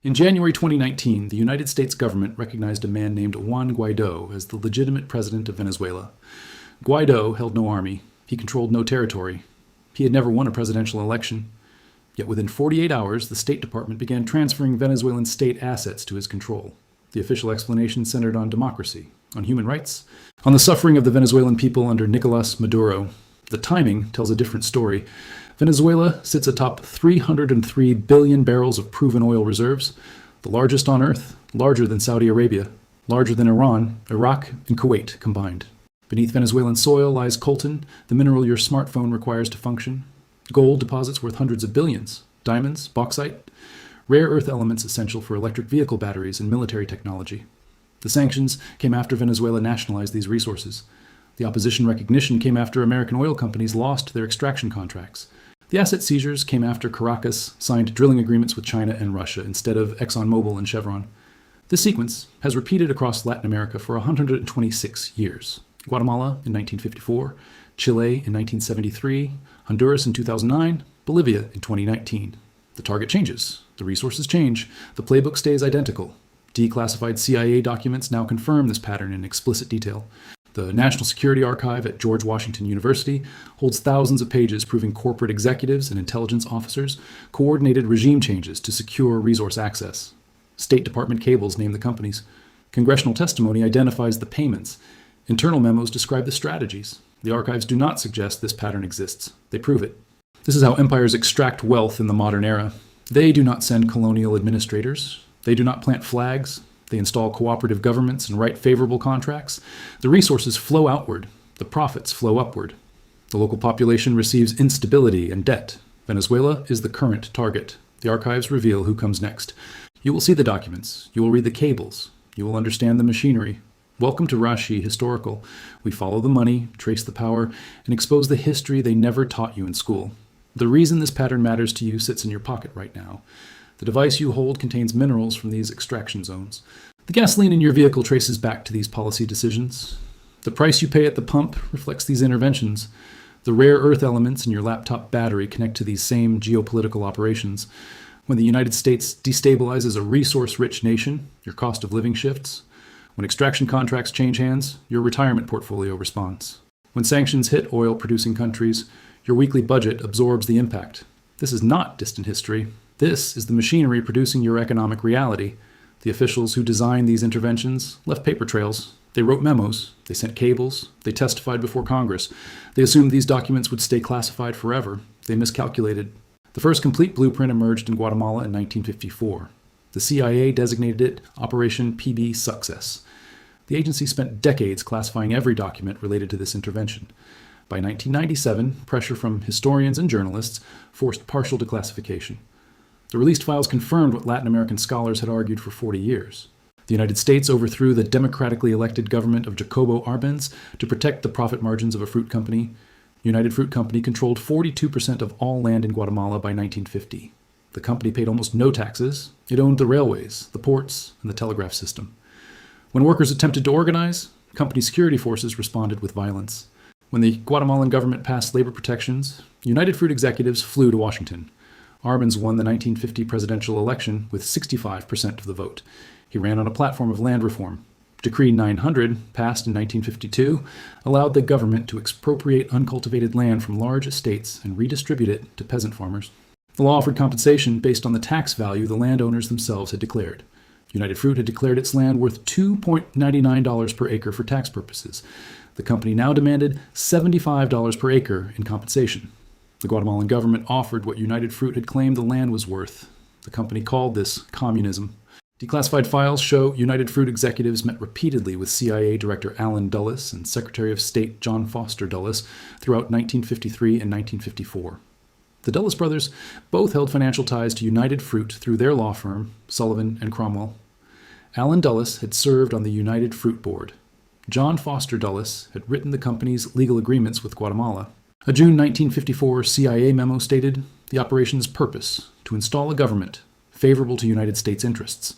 In January 2019, the United States government recognized a man named Juan Guaido as the legitimate president of Venezuela. Guaido held no army. He controlled no territory. He had never won a presidential election. Yet within 48 hours, the State Department began transferring Venezuelan state assets to his control. The official explanation centered on democracy, on human rights, on the suffering of the Venezuelan people under Nicolas Maduro. The timing tells a different story. Venezuela sits atop 303 billion barrels of proven oil reserves, the largest on earth, larger than Saudi Arabia, larger than Iran, Iraq, and Kuwait combined. Beneath Venezuelan soil lies coltan, the mineral your smartphone requires to function. Gold deposits worth hundreds of billions, diamonds, bauxite, rare earth elements essential for electric vehicle batteries and military technology. The sanctions came after Venezuela nationalized these resources. The opposition recognition came after American oil companies lost their extraction contracts. The asset seizures came after Caracas signed drilling agreements with China and Russia instead of ExxonMobil and Chevron. This sequence has repeated across Latin America for 126 years. Guatemala in 1954, Chile in 1973, Honduras in 2009, Bolivia in 2019. The target changes, the resources change, the playbook stays identical. Declassified CIA documents now confirm this pattern in explicit detail. The National Security Archive at George Washington University holds thousands of pages proving corporate executives and intelligence officers coordinated regime changes to secure resource access. State Department cables name the companies. Congressional testimony identifies the payments. Internal memos describe the strategies. The archives do not suggest this pattern exists. They prove it. This is how empires extract wealth in the modern era. They do not send colonial administrators. They do not plant flags. They install cooperative governments and write favorable contracts. The resources flow outward. The profits flow upward. The local population receives instability and debt. Venezuela is the current target. The archives reveal who comes next. You will see the documents. You will read the cables. You will understand the machinery. Welcome to Rashi Historical. We follow the money, trace the power, and expose the history they never taught you in school. The reason this pattern matters to you sits in your pocket right now. The device you hold contains minerals from these extraction zones. The gasoline in your vehicle traces back to these policy decisions. The price you pay at the pump reflects these interventions. The rare earth elements in your laptop battery connect to these same geopolitical operations. When the United States destabilizes a resource-rich nation, your cost of living shifts. When extraction contracts change hands, your retirement portfolio responds. When sanctions hit oil-producing countries, your weekly budget absorbs the impact. This is not distant history. This is the machinery producing your economic reality. The officials who designed these interventions left paper trails. They wrote memos. They sent cables. They testified before Congress. They assumed these documents would stay classified forever. They miscalculated. The first complete blueprint emerged in Guatemala in 1954. The CIA designated it Operation PB Success. The agency spent decades classifying every document related to this intervention. By 1997, pressure from historians and journalists forced partial declassification. The released files confirmed what Latin American scholars had argued for 40 years. The United States overthrew the democratically elected government of Jacobo Arbenz to protect the profit margins of a fruit company. United Fruit Company controlled 42% of all land in Guatemala by 1950. The company paid almost no taxes. It owned the railways, the ports, and the telegraph system. When workers attempted to organize, company security forces responded with violence. When the Guatemalan government passed labor protections, United Fruit executives flew to Washington. Arbenz won the 1950 presidential election with 65% of the vote. He ran on a platform of land reform. Decree 900, passed in 1952, allowed the government to expropriate uncultivated land from large estates and redistribute it to peasant farmers. The law offered compensation based on the tax value the landowners themselves had declared. United Fruit had declared its land worth $2.99 per acre for tax purposes. The company now demanded $75 per acre in compensation. The Guatemalan government offered what United Fruit had claimed the land was worth. The company called this communism. Declassified files show United Fruit executives met repeatedly with CIA Director Allen Dulles and Secretary of State John Foster Dulles throughout 1953 and 1954. The Dulles brothers both held financial ties to United Fruit through their law firm, Sullivan and Cromwell. Allen Dulles had served on the United Fruit Board. John Foster Dulles had written the company's legal agreements with Guatemala. A June 1954 CIA memo stated the operation's purpose: to install a government favorable to United States interests.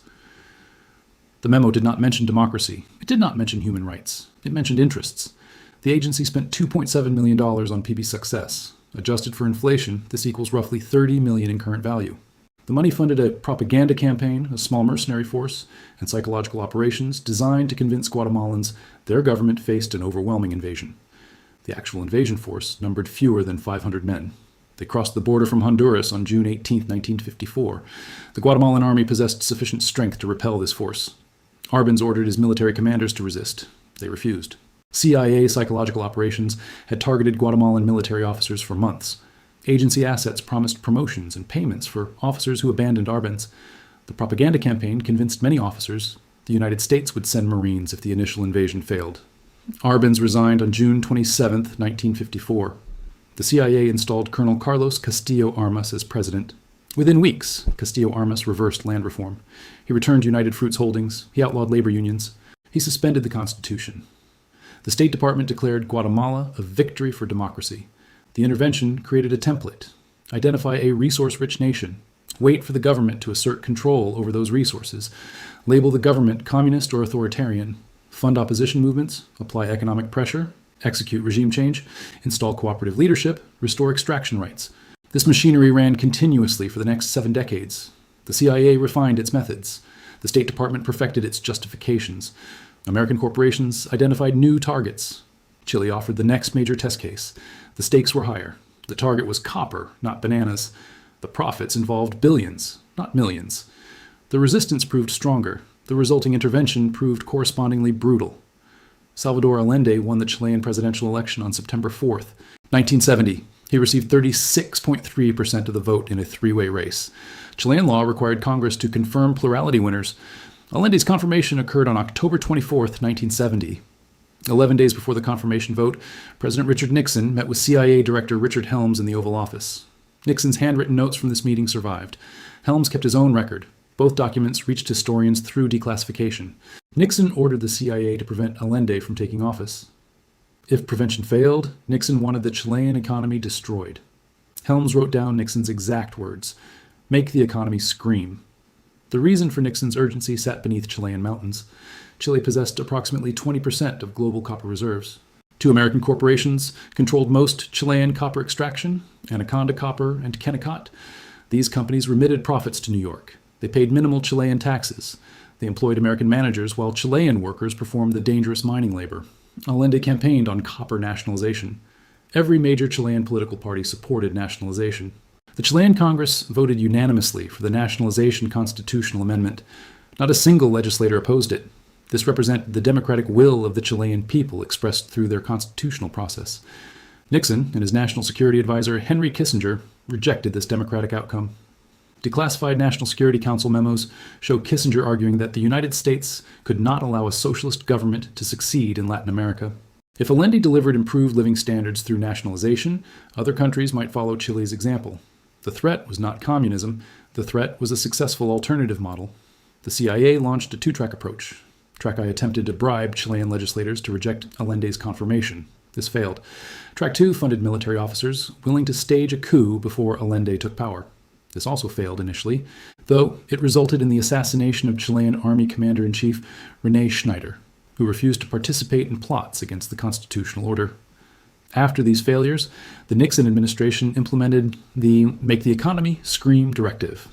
The memo did not mention democracy. It did not mention human rights. It mentioned interests. The agency spent $2.7 million on PB Success. Adjusted for inflation, this equals roughly $30 million in current value. The The money funded a propaganda campaign, a small mercenary force, and psychological operations designed to convince Guatemalans their government faced an overwhelming invasion. The actual invasion force numbered fewer than 500 men. They crossed the border from Honduras on June 18, 1954. The Guatemalan army possessed sufficient strength to repel this force. Arbenz ordered his military commanders to resist. They refused. CIA psychological operations had targeted Guatemalan military officers for months. Agency assets promised promotions and payments for officers who abandoned Arbenz. The propaganda campaign convinced many officers the United States would send Marines if the initial invasion failed. Arbenz resigned on June 27, 1954. The CIA installed Colonel Carlos Castillo Armas as president. Within weeks, Castillo Armas reversed land reform. He returned United Fruits holdings. He outlawed labor unions. He suspended the Constitution. The State Department declared Guatemala a victory for democracy. The intervention created a template. Identify a resource-rich nation. Wait for the government to assert control over those resources. Label the government communist or authoritarian. Fund opposition movements. Apply economic pressure. Execute regime change. Install cooperative leadership. Restore extraction rights. This machinery ran continuously for the next 7 decades. The CIA refined its methods. The State Department perfected its justifications. American corporations identified new targets. Chile offered the next major test case. The stakes were higher. The target was copper, not bananas. The profits involved billions, not millions. The resistance proved stronger. The resulting intervention proved correspondingly brutal. Salvador Allende won the Chilean presidential election on September 4th, 1970. He received 36.3% of the vote in a 3-way race. Chilean law required Congress to confirm plurality winners. Allende's confirmation occurred on October 24, 1970. 11 days before the confirmation vote, President Richard Nixon met with CIA Director Richard Helms in the Oval Office. Nixon's handwritten notes from this meeting survived. Helms kept his own record. Both documents reached historians through declassification. Nixon ordered the CIA to prevent Allende from taking office. If prevention failed, Nixon wanted the Chilean economy destroyed. Helms wrote down Nixon's exact words: "Make the economy scream." The reason for Nixon's urgency sat beneath Chilean mountains. Chile possessed approximately 20% of global copper reserves. 2 American corporations controlled most Chilean copper extraction, Anaconda Copper and Kennecott. These companies remitted profits to New York. They paid minimal Chilean taxes. They employed American managers while Chilean workers performed the dangerous mining labor. Allende campaigned on copper nationalization. Every major Chilean political party supported nationalization. The Chilean Congress voted unanimously for the nationalization constitutional amendment. Not a single legislator opposed it. This represented the democratic will of the Chilean people expressed through their constitutional process. Nixon and his national security advisor, Henry Kissinger, rejected this democratic outcome. Declassified National Security Council memos show Kissinger arguing that the United States could not allow a socialist government to succeed in Latin America. If Allende delivered improved living standards through nationalization, other countries might follow Chile's example. The threat was not communism. The threat was a successful alternative model. The CIA launched a 2-track approach. Track I attempted to bribe Chilean legislators to reject Allende's confirmation. This failed. Track 2 funded military officers willing to stage a coup before Allende took power. This also failed initially, though it resulted in the assassination of Chilean Army Commander-in-Chief René Schneider, who refused to participate in plots against the constitutional order. After these failures, the Nixon administration implemented the Make the Economy Scream directive.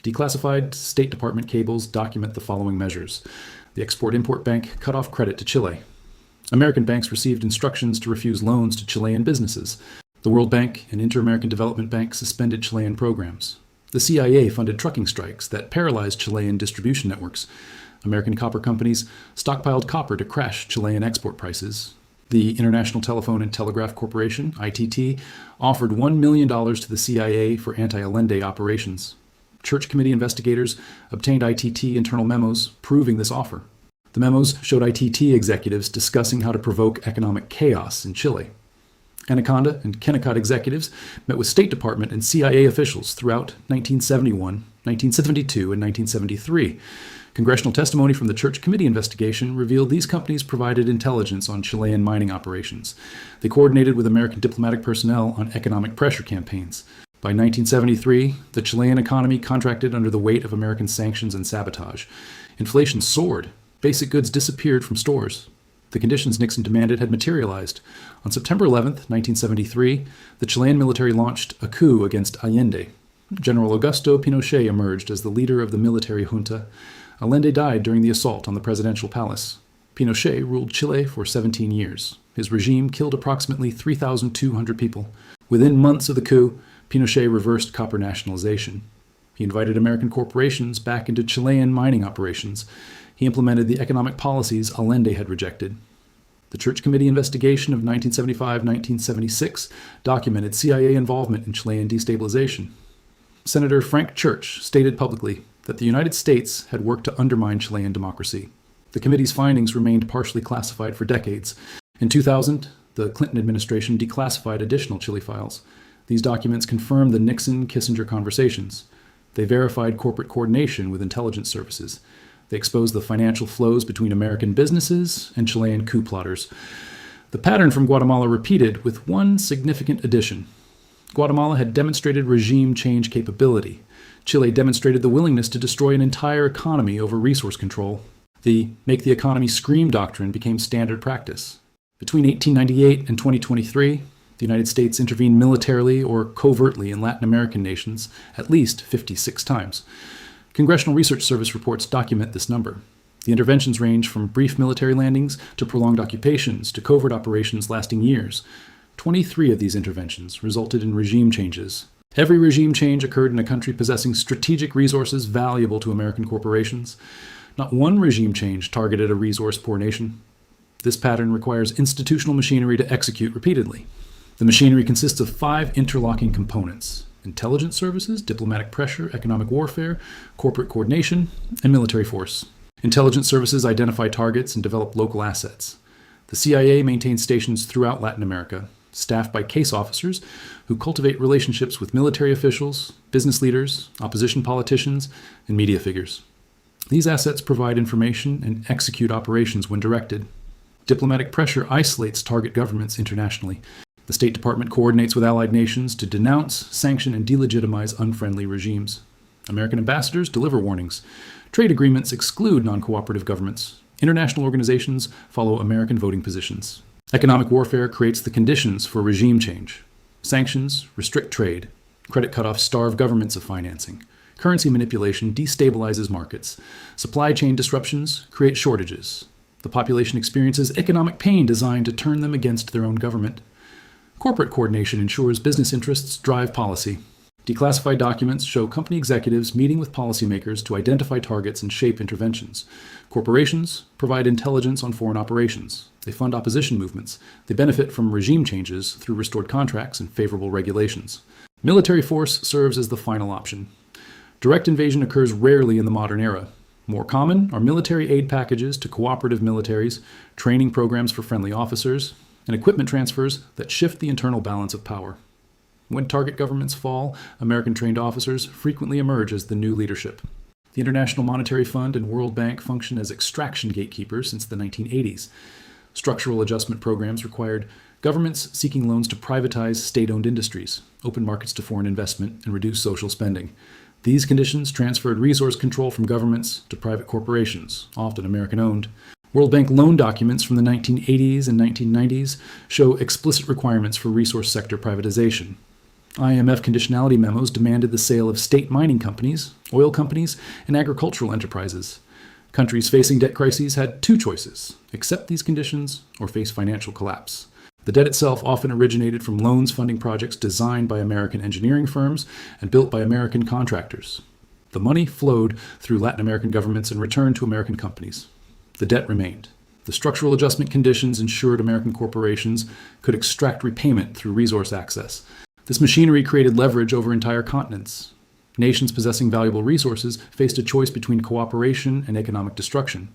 Declassified State Department cables document the following measures. The Export-Import Bank cut off credit to Chile. American banks received instructions to refuse loans to Chilean businesses. The World Bank and Inter-American Development Bank suspended Chilean programs. The CIA funded trucking strikes that paralyzed Chilean distribution networks. American copper companies stockpiled copper to crash Chilean export prices. The International Telephone and Telegraph Corporation, ITT, offered $1 million to the CIA for anti-Allende operations. Church Committee investigators obtained ITT internal memos proving this offer. The memos showed ITT executives discussing how to provoke economic chaos in Chile. Anaconda and Kennecott executives met with State Department and CIA officials throughout 1971, 1972, and 1973. Congressional testimony from the Church Committee investigation revealed these companies provided intelligence on Chilean mining operations. They coordinated with American diplomatic personnel on economic pressure campaigns. By 1973, the Chilean economy contracted under the weight of American sanctions and sabotage. Inflation soared. Basic goods disappeared from stores. The conditions Nixon demanded had materialized. On September 11, 1973, the Chilean military launched a coup against Allende. General Augusto Pinochet emerged as the leader of the military junta. Allende died during the assault on the presidential palace. Pinochet ruled Chile for 17 years. His regime killed approximately 3,200 people. Within months of the coup, Pinochet reversed copper nationalization. He invited American corporations back into Chilean mining operations. He implemented the economic policies Allende had rejected. The Church Committee investigation of 1975-1976 documented CIA involvement in Chilean destabilization. Senator Frank Church stated publicly that the United States had worked to undermine Chilean democracy. The committee's findings remained partially classified for decades. In 2000, the Clinton administration declassified additional Chile files. These documents confirmed the Nixon-Kissinger conversations. They verified corporate coordination with intelligence services. They exposed the financial flows between American businesses and Chilean coup plotters. The pattern from Guatemala repeated with one significant addition. Guatemala had demonstrated regime change capability. Chile demonstrated the willingness to destroy an entire economy over resource control. The make the economy scream doctrine became standard practice. Between 1898 and 2023, the United States intervened militarily or covertly in Latin American nations at least 56 times. Congressional Research Service reports document this number. The interventions range from brief military landings to prolonged occupations to covert operations lasting years. 23 of these interventions resulted in regime changes. Every regime change occurred in a country possessing strategic resources valuable to American corporations. Not one regime change targeted a resource-poor nation. This pattern requires institutional machinery to execute repeatedly. The machinery consists of 5 interlocking components: intelligence services, diplomatic pressure, economic warfare, corporate coordination, and military force. Intelligence services identify targets and develop local assets. The CIA maintains stations throughout Latin America, staffed by case officers who cultivate relationships with military officials, business leaders, opposition politicians, and media figures. These assets provide information and execute operations when directed. Diplomatic pressure isolates target governments internationally. The State Department coordinates with allied nations to denounce, sanction, and delegitimize unfriendly regimes. American ambassadors deliver warnings. Trade agreements exclude non-cooperative governments. International organizations follow American voting positions. Economic warfare creates the conditions for regime change. Sanctions restrict trade. Credit cutoffs starve governments of financing. Currency manipulation destabilizes markets. Supply chain disruptions create shortages. The population experiences economic pain designed to turn them against their own government. Corporate coordination ensures business interests drive policy. Declassified documents show company executives meeting with policymakers to identify targets and shape interventions. Corporations provide intelligence on foreign operations. They fund opposition movements. They benefit from regime changes through restored contracts and favorable regulations. Military force serves as the final option. Direct invasion occurs rarely in the modern era. More common are military aid packages to cooperative militaries, training programs for friendly officers, and equipment transfers that shift the internal balance of power. When target governments fall, American-trained officers frequently emerge as the new leadership. The International Monetary Fund and World Bank function as extraction gatekeepers since the 1980s. Structural adjustment programs required governments seeking loans to privatize state-owned industries, open markets to foreign investment, and reduce social spending. These conditions transferred resource control from governments to private corporations, often American-owned. World Bank loan documents from the 1980s and 1990s show explicit requirements for resource sector privatization. IMF conditionality memos demanded the sale of state mining companies, oil companies, and agricultural enterprises. Countries facing debt crises had 2 choices: accept these conditions or face financial collapse. The debt itself often originated from loans funding projects designed by American engineering firms and built by American contractors. The money flowed through Latin American governments and returned to American companies. The debt remained. The structural adjustment conditions ensured American corporations could extract repayment through resource access. This machinery created leverage over entire continents. Nations possessing valuable resources faced a choice between cooperation and economic destruction.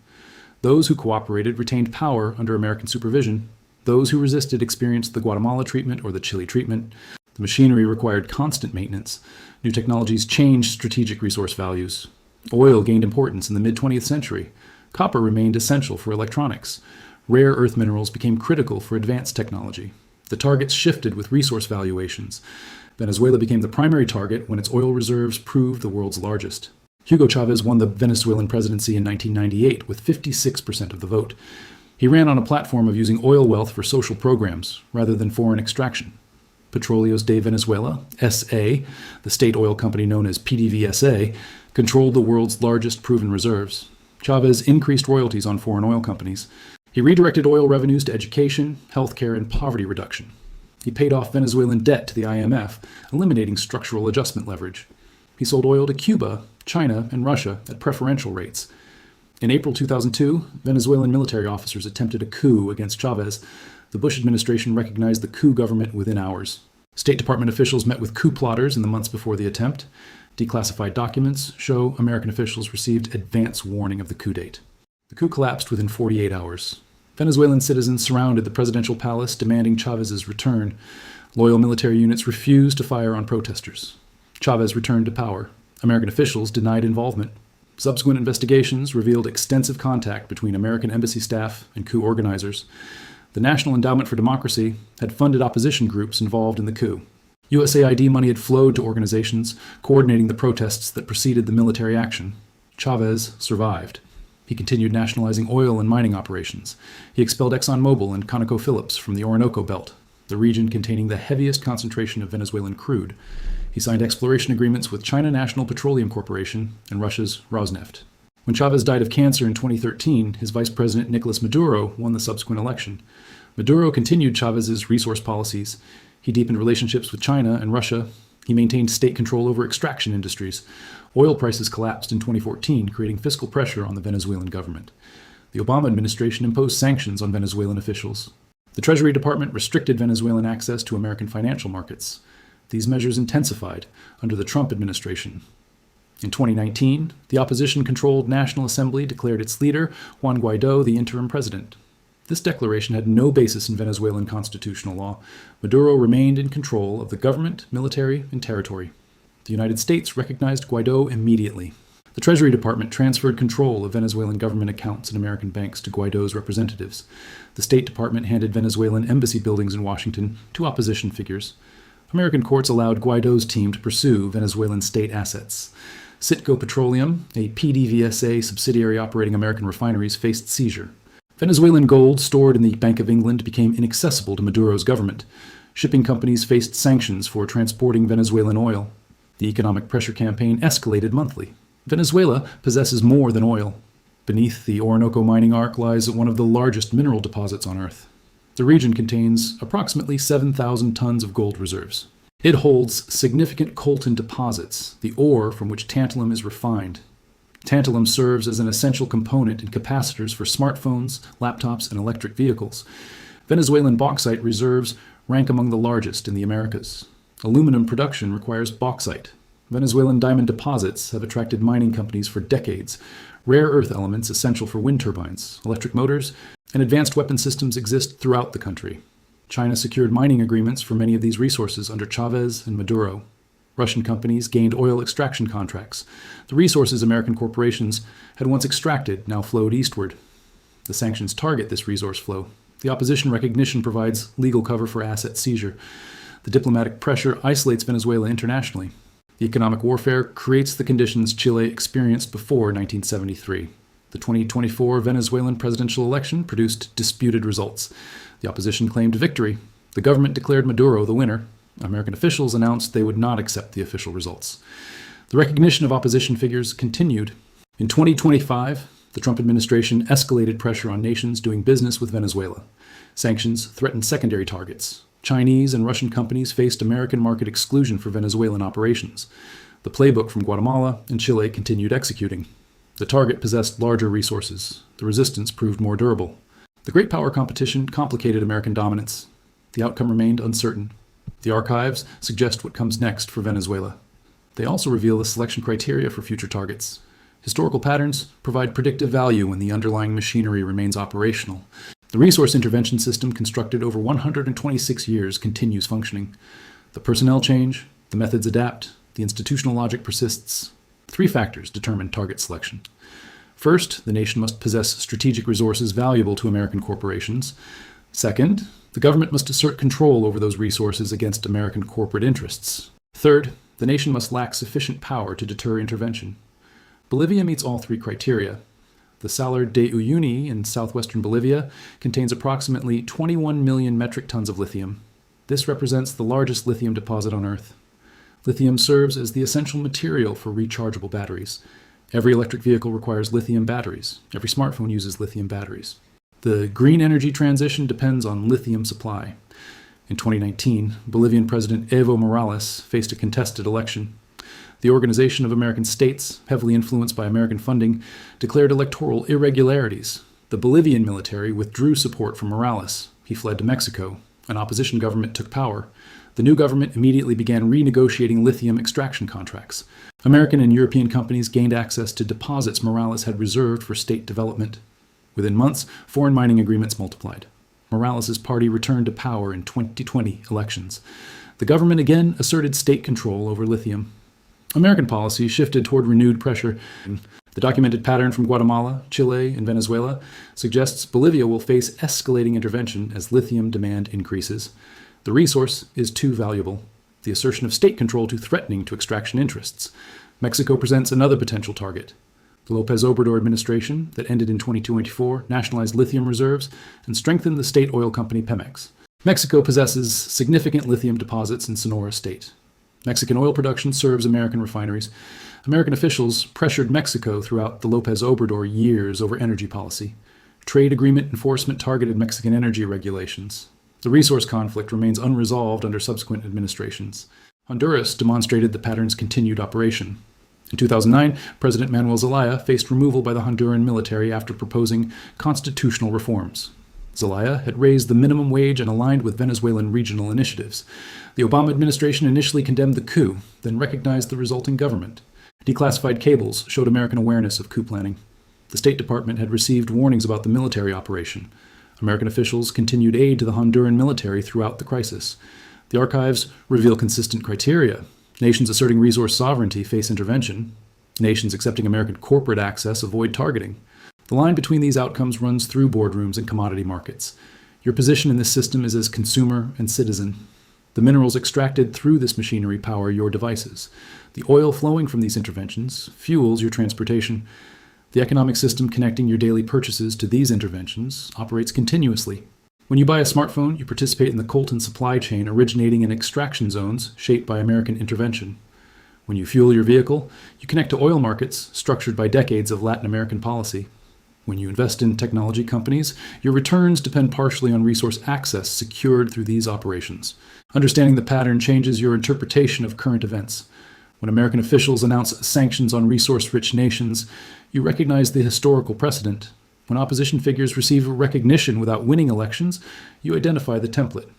Those who cooperated retained power under American supervision. Those who resisted experienced the Guatemala treatment or the Chile treatment. The machinery required constant maintenance. New technologies changed strategic resource values. Oil gained importance in the mid-20th century. Copper remained essential for electronics. Rare earth minerals became critical for advanced technology. The targets shifted with resource valuations. Venezuela became the primary target when its oil reserves proved the world's largest. Hugo Chavez won the Venezuelan presidency in 1998 with 56% of the vote. He ran on a platform of using oil wealth for social programs rather than foreign extraction. Petróleos de Venezuela, SA, the state oil company known as PDVSA, controlled the world's largest proven reserves. Chávez increased royalties on foreign oil companies. He redirected oil revenues to education, healthcare, and poverty reduction. He paid off Venezuelan debt to the IMF, eliminating structural adjustment leverage. He sold oil to Cuba, China, and Russia at preferential rates. In April 2002, Venezuelan military officers attempted a coup against Chávez. The Bush administration recognized the coup government within hours. State Department officials met with coup plotters in the months before the attempt. Declassified documents show American officials received advance warning of the coup date. The coup collapsed within 48 hours. Venezuelan citizens surrounded the presidential palace, demanding Chávez's return. Loyal military units refused to fire on protesters. Chávez returned to power. American officials denied involvement. Subsequent investigations revealed extensive contact between American embassy staff and coup organizers. The National Endowment for Democracy had funded opposition groups involved in the coup. USAID money had flowed to organizations coordinating the protests that preceded the military action. Chávez survived. He continued nationalizing oil and mining operations. He expelled ExxonMobil and ConocoPhillips from the Orinoco Belt, the region containing the heaviest concentration of Venezuelan crude. He signed exploration agreements with China National Petroleum Corporation and Russia's Rosneft. When Chávez died of cancer in 2013, his vice president Nicolas Maduro won the subsequent election. Maduro continued Chávez's resource policies. He deepened relationships with China and Russia. He maintained state control over extraction industries. Oil prices collapsed in 2014, creating fiscal pressure on the Venezuelan government. The Obama administration imposed sanctions on Venezuelan officials. The Treasury Department restricted Venezuelan access to American financial markets. These measures intensified under the Trump administration. In 2019, the opposition-controlled National Assembly declared its leader, Juan Guaidó, the interim president. This declaration had no basis in Venezuelan constitutional law. Maduro remained in control of the government, military, and territory. The United States recognized Guaidó immediately. The Treasury Department transferred control of Venezuelan government accounts in American banks to Guaidó's representatives. The State Department handed Venezuelan embassy buildings in Washington to opposition figures. American courts allowed Guaidó's team to pursue Venezuelan state assets. Citgo Petroleum, a PDVSA subsidiary operating American refineries, faced seizure. Venezuelan gold stored in the Bank of England became inaccessible to Maduro's government. Shipping companies faced sanctions for transporting Venezuelan oil. The economic pressure campaign escalated monthly. Venezuela possesses more than oil. Beneath the Orinoco mining arc lies one of the largest mineral deposits on Earth. The region contains approximately 7,000 tons of gold reserves. It holds significant coltan deposits, the ore from which tantalum is refined. Tantalum serves as an essential component in capacitors for smartphones, laptops, and electric vehicles. Venezuelan bauxite reserves rank among the largest in the Americas. Aluminum production requires bauxite. Venezuelan diamond deposits have attracted mining companies for decades. Rare earth elements essential for wind turbines, electric motors, and advanced weapon systems exist throughout the country. China secured mining agreements for many of these resources under Chávez and Maduro. Russian companies gained oil extraction contracts. The resources American corporations had once extracted now flowed eastward. The sanctions target this resource flow. The opposition recognition provides legal cover for asset seizure. The diplomatic pressure isolates Venezuela internationally. The economic warfare creates the conditions Chile experienced before 1973. The 2024 Venezuelan presidential election produced disputed results. The opposition claimed victory. The government declared Maduro the winner. American officials announced they would not accept the official results. The recognition of opposition figures continued. In 2025, the Trump administration escalated pressure on nations doing business with Venezuela. Sanctions threatened secondary targets. Chinese and Russian companies faced American market exclusion for Venezuelan operations. The playbook from Guatemala and Chile continued executing. The target possessed larger resources. The resistance proved more durable. The great power competition complicated American dominance. The outcome remained uncertain. The archives suggest what comes next for Venezuela. They also reveal the selection criteria for future targets. Historical patterns provide predictive value when the underlying machinery remains operational. The resource intervention system constructed over 126 years continues functioning. The personnel change, the methods adapt, the institutional logic persists. 3 factors determine target selection. First, the nation must possess strategic resources valuable to American corporations. Second, the government must assert control over those resources against American corporate interests. Third, the nation must lack sufficient power to deter intervention. Bolivia meets all 3 criteria. The Salar de Uyuni in southwestern Bolivia contains approximately 21 million metric tons of lithium. This represents the largest lithium deposit on Earth. Lithium serves as the essential material for rechargeable batteries. Every electric vehicle requires lithium batteries. Every smartphone uses lithium batteries. The green energy transition depends on lithium supply. In 2019, Bolivian President Evo Morales faced a contested election. The Organization of American States, heavily influenced by American funding, declared electoral irregularities. The Bolivian military withdrew support from Morales. He fled to Mexico. An opposition government took power. The new government immediately began renegotiating lithium extraction contracts. American and European companies gained access to deposits Morales had reserved for state development. Within months, foreign mining agreements multiplied. Morales' party returned to power in 2020 elections. The government again asserted state control over lithium. American policy shifted toward renewed pressure. The documented pattern from Guatemala, Chile, and Venezuela suggests Bolivia will face escalating intervention as lithium demand increases. The resource is too valuable. The assertion of state control too threatening to extraction interests. Mexico presents another potential target. The López Obrador administration, that ended in 2024, nationalized lithium reserves and strengthened the state oil company Pemex. Mexico possesses significant lithium deposits in Sonora State. Mexican oil production serves American refineries. American officials pressured Mexico throughout the López Obrador years over energy policy. Trade agreement enforcement targeted Mexican energy regulations. The resource conflict remains unresolved under subsequent administrations. Honduras demonstrated the pattern's continued operation. In 2009, President Manuel Zelaya faced removal by the Honduran military after proposing constitutional reforms. Zelaya had raised the minimum wage and aligned with Venezuelan regional initiatives. The Obama administration initially condemned the coup, then recognized the resulting government. Declassified cables showed American awareness of coup planning. The State Department had received warnings about the military operation. American officials continued aid to the Honduran military throughout the crisis. The archives reveal consistent criteria. Nations asserting resource sovereignty face intervention. Nations accepting American corporate access avoid targeting. The line between these outcomes runs through boardrooms and commodity markets. Your position in this system is as consumer and citizen. The minerals extracted through this machinery power your devices. The oil flowing from these interventions fuels your transportation. The economic system connecting your daily purchases to these interventions operates continuously. When you buy a smartphone, you participate in the coltan supply chain originating in extraction zones shaped by American intervention. When you fuel your vehicle, you connect to oil markets structured by decades of Latin American policy. When you invest in technology companies, your returns depend partially on resource access secured through these operations. Understanding the pattern changes your interpretation of current events. When American officials announce sanctions on resource-rich nations, you recognize the historical precedent. When opposition figures receive recognition without winning elections, you identify the template.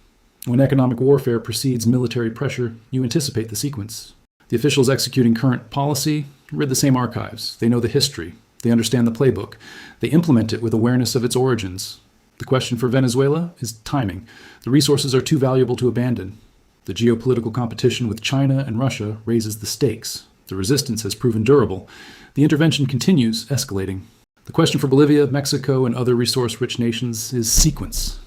When economic warfare precedes military pressure, you anticipate the sequence. The officials executing current policy read the same archives. They know the history. They understand the playbook. They implement it with awareness of its origins. The question for Venezuela is timing. The resources are too valuable to abandon. The geopolitical competition with China and Russia raises the stakes. The resistance has proven durable. The intervention continues escalating. The question for Bolivia, Mexico, and other resource-rich nations is sequence.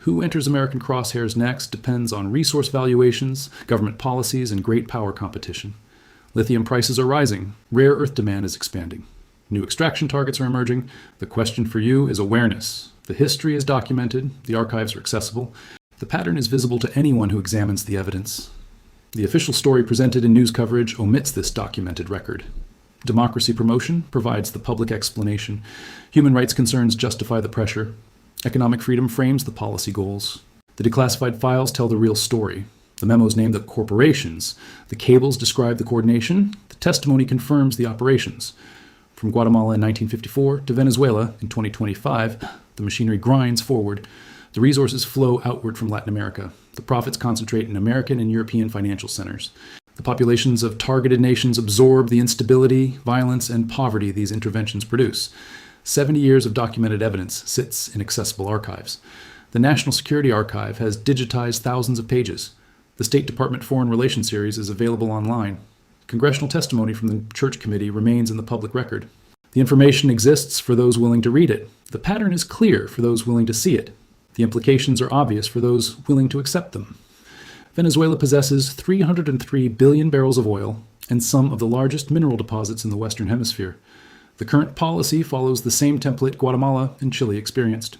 Who enters American crosshairs next depends on resource valuations, government policies, and great power competition. Lithium prices are rising. Rare earth demand is expanding. New extraction targets are emerging. The question for you is awareness. The history is documented. The archives are accessible. The pattern is visible to anyone who examines the evidence. The official story presented in news coverage omits this documented record. Democracy promotion provides the public explanation. Human rights concerns justify the pressure. Economic freedom frames the policy goals. The declassified files tell the real story. The memos name the corporations. The cables describe the coordination. The testimony confirms the operations. From Guatemala in 1954 to Venezuela in 2025, the machinery grinds forward. The resources flow outward from Latin America. The profits concentrate in American and European financial centers. The populations of targeted nations absorb the instability, violence, and poverty these interventions produce. 70 years of documented evidence sits in accessible archives. The National Security Archive has digitized thousands of pages. The State Department Foreign Relations Series is available online. Congressional testimony from the Church Committee remains in the public record. The information exists for those willing to read it. The pattern is clear for those willing to see it. The implications are obvious for those willing to accept them. Venezuela possesses 303 billion barrels of oil and some of the largest mineral deposits in the Western Hemisphere. The current policy follows the same template Guatemala and Chile experienced.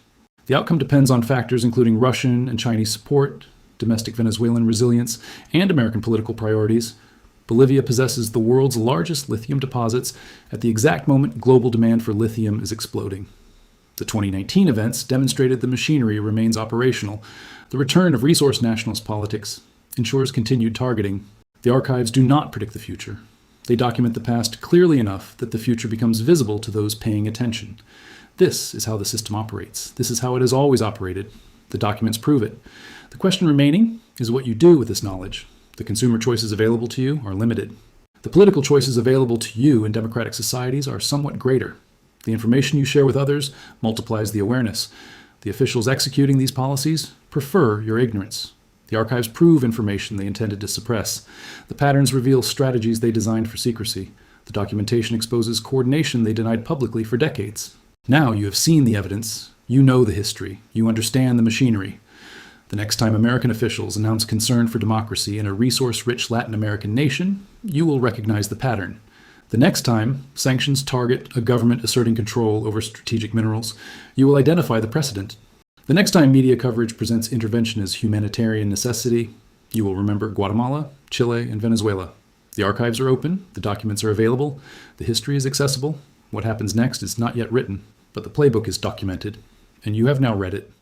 The outcome depends on factors including Russian and Chinese support, domestic Venezuelan resilience and American political priorities, Bolivia possesses the world's largest lithium deposits at the exact moment global demand for lithium is exploding. The 2019 events demonstrated the machinery remains operational. The return of resource nationalist politics ensures continued targeting. The archives do not predict the future. They document the past clearly enough that the future becomes visible to those paying attention. This is how the system operates. This is how it has always operated. The documents prove it. The question remaining is what you do with this knowledge. The consumer choices available to you are limited. The political choices available to you in democratic societies are somewhat greater. The information you share with others multiplies the awareness. The officials executing these policies prefer your ignorance. The archives prove information they intended to suppress. The patterns reveal strategies they designed for secrecy. The documentation exposes coordination they denied publicly for decades. Now you have seen the evidence. You know the history. You understand the machinery. The next time American officials announce concern for democracy in a resource-rich Latin American nation, you will recognize the pattern. The next time sanctions target a government asserting control over strategic minerals, you will identify the precedent. The next time media coverage presents intervention as humanitarian necessity, you will remember Guatemala, Chile, and Venezuela. The archives are open, the documents are available, the history is accessible. What happens next is not yet written, but the playbook is documented, and you have now read it.